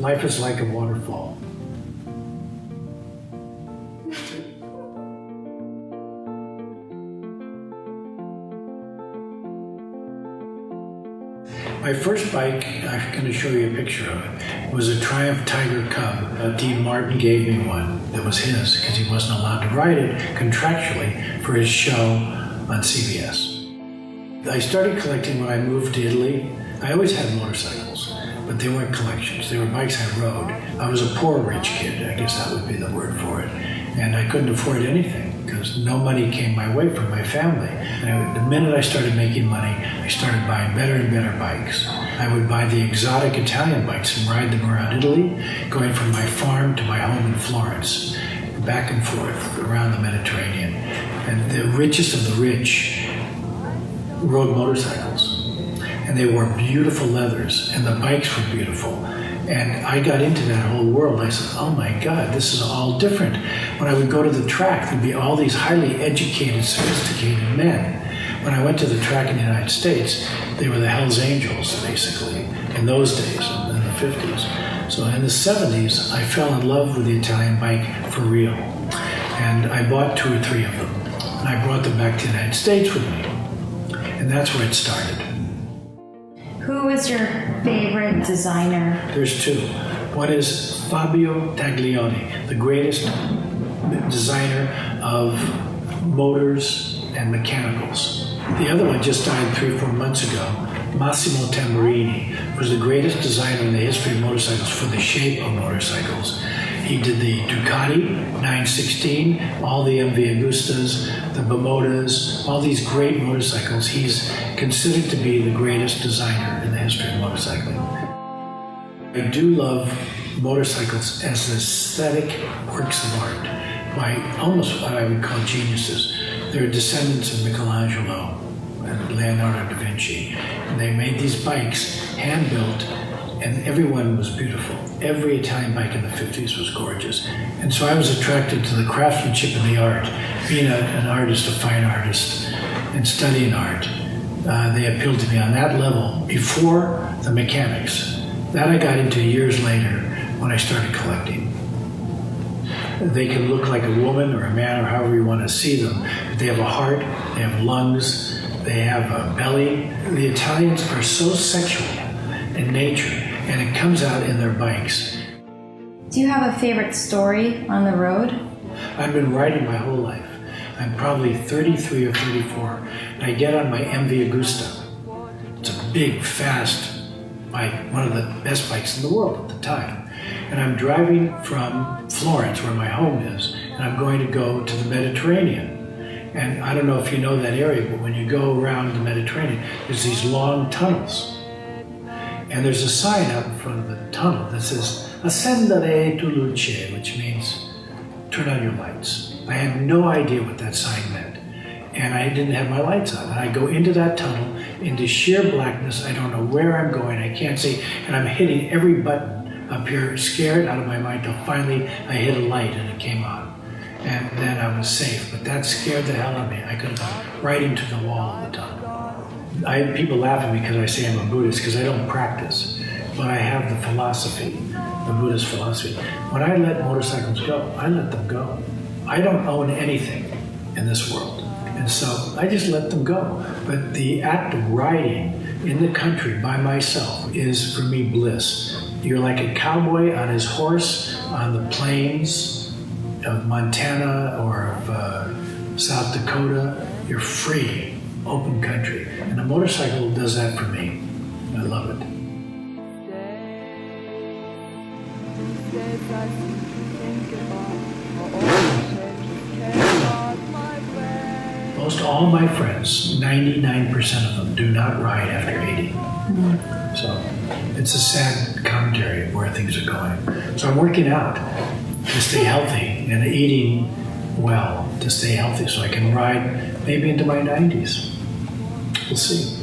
Life is like a waterfall. My first bike, I'm going to show you a picture of it, was a Triumph Tiger Cub. Dean Martin gave me one that was his because he wasn't allowed to ride it contractually for his show on CBS. I started collecting when I moved to Italy. I always had motorcycles, but they weren't collections. They were bikes I rode. I was a poor rich kid, I guess that would be the word for it. And I couldn't afford anything because no money came my way from my family. And the minute I started making money, I started buying better and better bikes. I would buy the exotic Italian bikes and ride them around Italy, going from my farm to my home in Florence, back and forth around the Mediterranean. And the richest of the rich rode motorcycles. And they wore beautiful leathers, and the bikes were beautiful. And I got into that whole world. I said, oh my God, this is all different. When I would go to the track, there'd be all these highly educated, sophisticated men. When I went to the track in the United States, they were the Hells Angels, basically, in those days, in the 50s. So in the 70s, I fell in love with the Italian bike for real. And I bought 2 or 3 of them. And I brought them back to the United States with me. And that's where it started. Who is your favorite designer? There's 2. One is Fabio Taglioni, the greatest designer of motors and mechanicals. The other one just died 3 or 4 months ago. Massimo Tamburini was the greatest designer in the history of motorcycles for the shape of motorcycles. He did the Ducati 916, all the MV Agustas, the Bimotas, all these great motorcycles. He's considered to be the greatest designer in the history of motorcycling. I do love motorcycles as aesthetic works of art by almost what I would call geniuses. They're descendants of Michelangelo and Leonardo da Vinci. And they made these bikes, hand-built, and everyone was beautiful. Every Italian bike in the 50s was gorgeous. And so I was attracted to the craftsmanship and the art. Being an artist, a fine artist, and studying art, they appealed to me on that level before the mechanics. That I got into years later when I started collecting. They can look like a woman or a man or however you want to see them, but they have a heart, they have lungs, they have a belly. The Italians are so sexual in nature, and it comes out in their bikes. Do you have a favorite story on the road? I've been riding my whole life. I'm probably 33 or 34, and I get on my MV Agusta. It's a big, fast bike, one of the best bikes in the world at the time. And I'm driving from Florence, where my home is, and I'm going to go to the Mediterranean. And I don't know if you know that area, but when you go around the Mediterranean, there's these long tunnels. And there's a sign out in front of the tunnel that says, Accendere tu luce, which means turn on your lights. I had no idea what that sign meant. And I didn't have my lights on. And I go into that tunnel, into sheer blackness. I don't know where I'm going. I can't see. And I'm hitting every button up here, scared out of my mind, till finally I hit a light and it came on. And then I was safe. But that scared the hell out of me. I could have gone right into the wall of the tunnel. People laugh at me because I say I'm a Buddhist, because I don't practice. But I have the philosophy, the Buddhist philosophy. When I let motorcycles go, I let them go. I don't own anything in this world. And so I just let them go. But the act of riding in the country by myself is, for me, bliss. You're like a cowboy on his horse on the plains of Montana or of South Dakota. You're free, open country. And a motorcycle does that for me. I love it. Most all my friends, 99% of them, do not ride after 80. Mm-hmm. So it's a sad commentary of where things are going. So I'm working out to stay healthy and eating well to stay healthy so I can ride maybe into my 90s. We'll see.